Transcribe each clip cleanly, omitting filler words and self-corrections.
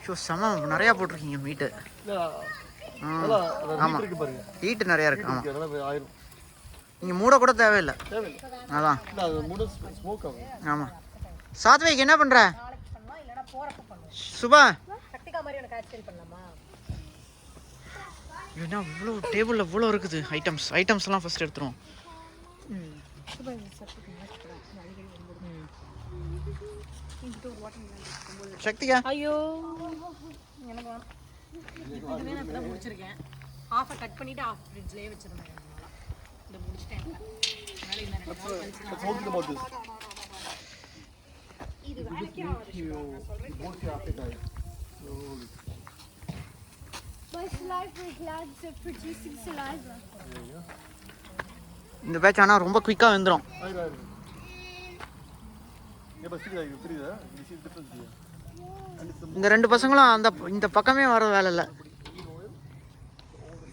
Show செம நிறையா போட்டிருக்கீங்க மீட்டு. ஆமாம் ஹீட்டு நிறையா இருக்கு. ஆமாம் நீங்கள் மூட கூட தேவையில்லை. அதான் ஆமாம். சாத்விக் என்ன பண்ணுற? சுபா என்ன இவ்வளோ டேபிளில் இவ்வளோ இருக்குது ஐட்டம்ஸ்லாம் ஃபஸ்ட் எடுத்துருவோம். சக்திகா ஐயோ எனக்கு இதுவே நான் இப்பதான் முடிச்சிருக்கேன். ஹாஃபை கட் பண்ணிட்டு ஹாஃப் ஃப்ரிட்ஜ்லயே வச்சிருந்தேன். இத முடிச்சிட்டேன். அதனால இந்த 2 நாள் கழிச்சு நான் இது வேலைக்கு ஆகுது. இந்த பேட்ச் ஆனால் ரொம்ப குயிக்காக வந்துடும். இந்த 2 பசங்களும் இந்த பக்கமே வர வேலை இல்லை.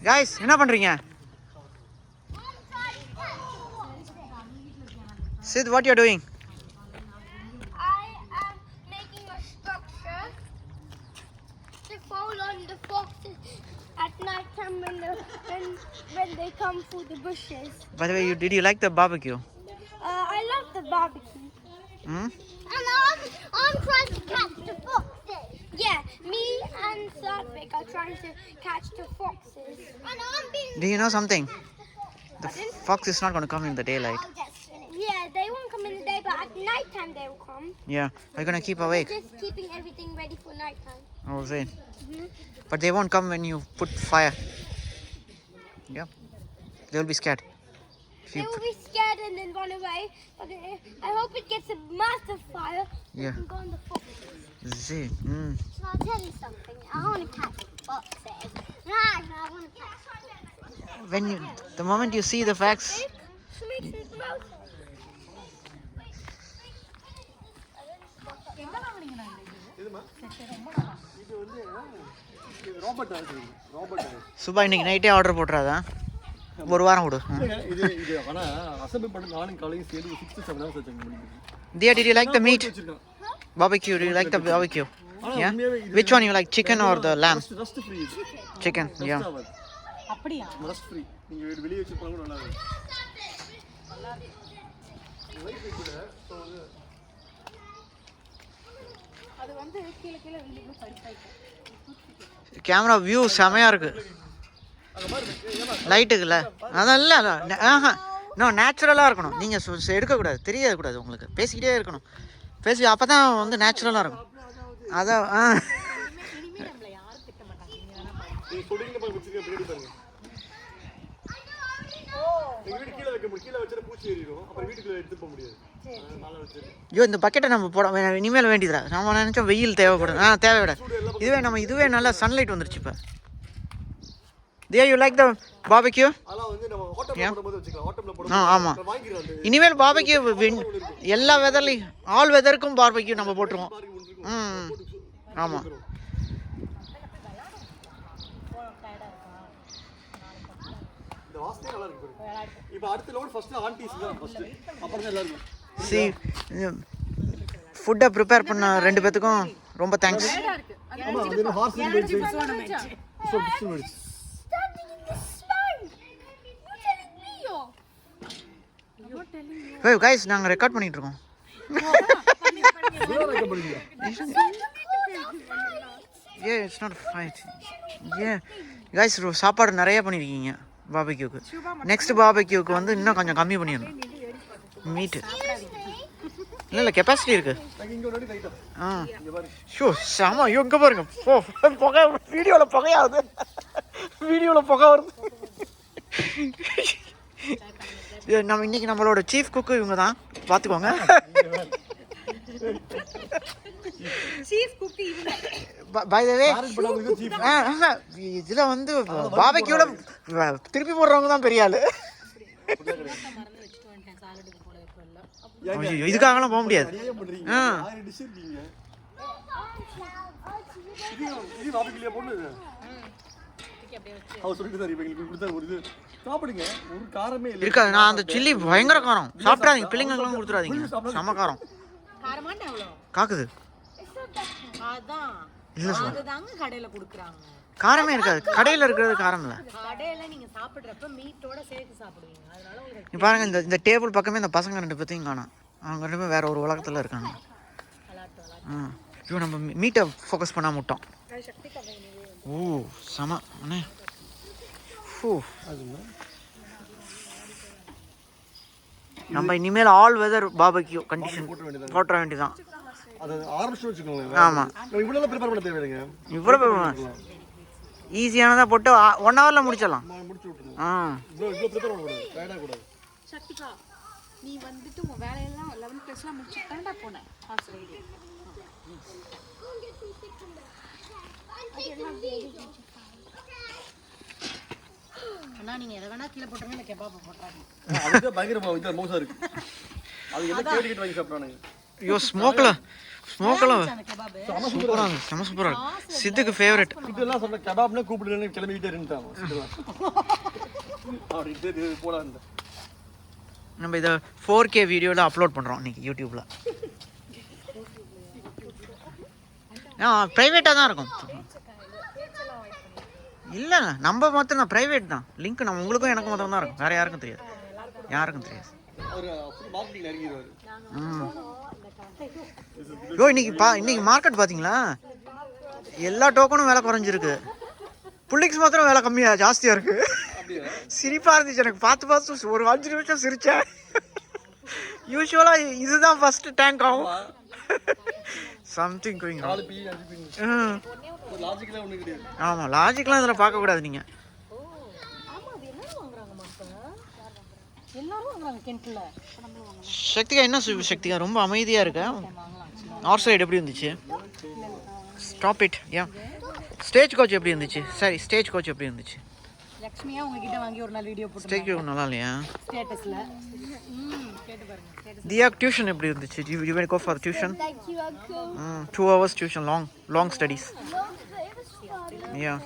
காய்ஸ் என்ன பண்ணுறீங்க? Sid, what you're doing? I am making a structure to fall on the foxes at night time when they come through the bushes. By the way, did you like the barbecue? I love the barbecue. Hmm? And I'm trying to catch the foxes. Yeah, me and Satvik are trying to catch the foxes. And I'm being... Do you know something? The fox is not going to come in the daylight. Yeah, they won't come in the day, but at night time they will come. Yeah, are you going to keep awake? Just keeping everything ready for night time. Oh, say. But they won't come when you put fire. Yeah, they will be scared. They will be scared and then run away. But I hope it gets a massive fire. Yeah. And go on the foxes. See. So I'll tell you something. I want to catch foxes. No, I want to catch foxes. The moment you see the facts. Subha இன்னைக்கு நைட்டே order போட்டுறாதா? ஒரு வாரம் கொடு. Dia, did you like the meat? Barbecue, do you like the barbecue? Yeah? Which one you like, chicken or the lamb? Chicken, yeah. அப்படியே rust free. நீங்க வெளிய வச்சு பாருங்க நல்லா இருக்கும். அது வந்து கீழ விழுந்து படுத்தாயிட்டு. கேமரா வியூ செமையா இருக்கு. லைட்டுக்குல அதெல்லாம் இன்னும் நேச்சுரலாக இருக்கணும். நீங்கள் எடுக்கக்கூடாது, தெரியக்கூடாது உங்களுக்கு. பேசிக்கிட்டே இருக்கணும். அப்போ தான் வந்து நேச்சுரலாக இருக்கும். அதான் ஐயோ இந்த பக்கெட்டை நம்ம போட இனிமேல் வேண்டியதா? நம்ம நினச்சோம் வெயில் தேவைப்படும். தேவைப்பட இதுவே நல்லா சன்லைட் வந்துருச்சு இப்போ. There you like the barbecue? ஆமாம். இனிமேல் barbecue எல்லா வெதர்லையும் ஆல் வெதருக்கும் barbecue நம்ம போட்டுருவோம். ஆமாம். See, ஃபுட்டை ப்ரிப்பேர் பண்ண 2 பேத்துக்கும் ரொம்ப தேங்க்ஸ். Hey guys, நாங்க ரெக்கார்ட் பண்ணிட்டு இருக்கோம். Yeah, it's not a fight. Yeah. Guys, சாப்பாடு நிறைய பண்ணிருக்கீங்க பார்பிக்யூக்கு. நெக்ஸ்ட் பார்பிக்யூக்கு வந்து இன்னும் கொஞ்சம் கம்மி பண்ணிடணும் மீட். இல்லை கெப்பாசிட்டி இருக்கு. ஷோ சாமா இங்கே பாருங்க. புகை வீடியோவில் புகையாகுது. புகை வருது. நம்ம இன்னைக்கு நம்மளோட சீஃப் குக்கு இவங்க தான், பார்த்துக்கோங்க. பை த வே இதில் வந்து பார்பிக்யூல திருப்பி போடுறவங்க தான் பெரிய ஆளு. இதுக்காகலாம் போக முடியாது. இருக்காது. நான் அந்த சில்லி பயங்கர காரம். சாப்பிடாதீங்க, பிள்ளைங்களுக்கெல்லாம் கொடுத்துடாதீங்க. செம காரம். காக்குது. இல்லை சார் அதுதாங்க கடையில கொடுக்குறாங்க. காரமே இருக்காது. கடையில் இருக்கிறது காரம் இல்லை. கடையில நீங்க சாப்பிடுறப்ப மீட்டோட சேர்த்து சாப்பிடுவீங்க. அதனால உங்களுக்கு நீ பாருங்க, இந்த டேபிள் பக்கமே இந்த பசங்க 2 பேர்த்தையும் காணோம். அவங்க 2 பேரும் வேற ஒரு உலகத்தில் இருக்காங்க. ஐயோ, நம்ம மீட்டை ஃபோக்கஸ் பண்ணாம விட்டோம். ஓ செம அண்ணே. ஃபூ, நம்ம இனிமேல் ஆல் வெதர் பாபக்யூ கண்டிஷன் போட்டுற வேண்டியதான். அது ஆரம்பிச்சு வச்சுக்கோங்களேன். ஆமாம், இவ்வளோ ப்ரிப்பேர் பண்ண தேவையில்லைங்க. இவ்வளோ ஈஸியானதாக போட்டு 1 ஹவரில் முடிச்சிடலாம். முடிச்சு விட்டுருங்க. ஆ, இவ்வளோ ப்ரிப்பேர் பண்ணக்கூடாது, டயர்டாக கூடாது. சக்திகா, நீ வந்துட்டு உன் வேலையெல்லாம் 11+லாம் முடிச்சுட்டு தான்டா போனேன் ஹார்ஸ் ரைடிங். அண்ணா நீங்க எதை வேணா கீழே போட்டுருங்க, இந்த கெபாப் போட்டுறாங்க. அதுக்கு பயங்கரமா இது மோசா இருக்கு. அது எல்லாம் கேட்டுக்கிட்டு வாங்கி சாப்பிட்றானுங்க. ஐயோ ஸ்மோக்கில் அந்த கெபாப் சூப்பராக இருக்கு. செம சூப்பராக இருக்கு. சித்துக்கு ஃபேவரட். இதெல்லாம் சொல்ற கபாப்னா கூப்பிடுறேன்னு கிளம்பிக்கிட்டே இருந்துட்டாங்க. அப்படி போல இருந்த நம்ம இதை 4K வீடியோவில் அப்லோட் பண்ணுறோம் இன்னைக்கு யூடியூப்பில். ப்ரைவேட்டாக தான் இருக்கும். இல்லை, நம்ம மாத்திரம் தான், ப்ரைவேட் தான். லிங்க் நம்ம உங்களுக்கும் எனக்கும் மாத்திரம் தான் இருக்கும். வேறு யாருக்கும் தெரியாது. யாருக்கும் தெரியாது. அவர் மார்க்கெட்டிங் இறங்கிடுவாரு. யோ, இன்னைக்கு மார்க்கெட் பார்த்தீங்களா? எல்லா டோக்கனும் விலை குறைஞ்சிருக்கு. புள்ளிக்ஸ் மாத்திரம் விலை கம்மியாக ஜாஸ்தியாக இருக்குது. சிரிப்பாக இருந்துச்சு எனக்கு. பார்த்து ஒரு 5 நிமிஷம் சிரித்தேன். யூஸ்வலாக இதுதான் ஃபஸ்ட்டு டேங்க் ஆகும். Something going. லாஜிக்கெல்லாம் ஒன்றும் கிடையாது. ஆமாம், லாஜிக்லாம் இதில் பார்க்கக்கூடாது நீங்கள். ஆமா அது என்ன வாங்குறாங்க மக்கள்? எல்லாரும் வாங்குறாங்க கிணத்துல. சக்திகா என்ன சக்திகா ரொம்ப அமைதியாக இருக்கா? நார்த் சைடு எப்படி இருந்துச்சு? Stop it. ஏன் ஸ்டேஜ் கோச் எப்படி இருந்துச்சு? சரி, ஸ்டேஜ் கோச் எப்படி இருந்துச்சு? லக்ஷ்மியா உங்ககிட்ட வாங்கி ஒரு நாள் வீடியோ போட்டு ஸ்டேஜ் கோச் நல்லா இல்லையா? ஸ்டேட்டஸ்ல கேட்டு பாருங்க. ஸ்டேட்டஸ் தியா டியூஷன் எப்படி இருந்துச்சு? You went go for tuition? Thank you, Uncle. 2 hours tuition, long studies. No, it was fun. Yeah.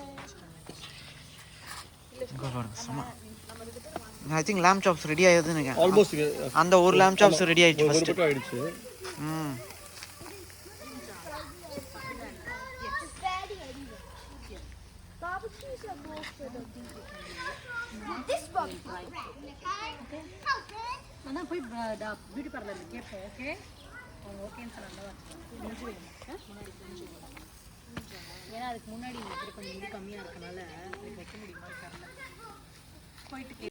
Go for it. Sama. I think lamb chops ready ஆயிடுதுன்னு நினைக்கிறேன். Almost அந்த ஒரு lamb chops ready ஆயிடுச்சு ஒரு first. பக்கம் ஆயிடுச்சு. Barbecues are more for the people. This barbecue. நான் போய் beauty பார்லர்ல கேட்போம். ஓகே அவங்க ஓகேன்னு சொன்னாங்க. ஏன்னா அதுக்கு முன்னாடி கொஞ்சம் இது கம்மியாக இருக்கனால வைக்க முடியுமா தெரியல. போயிட்டு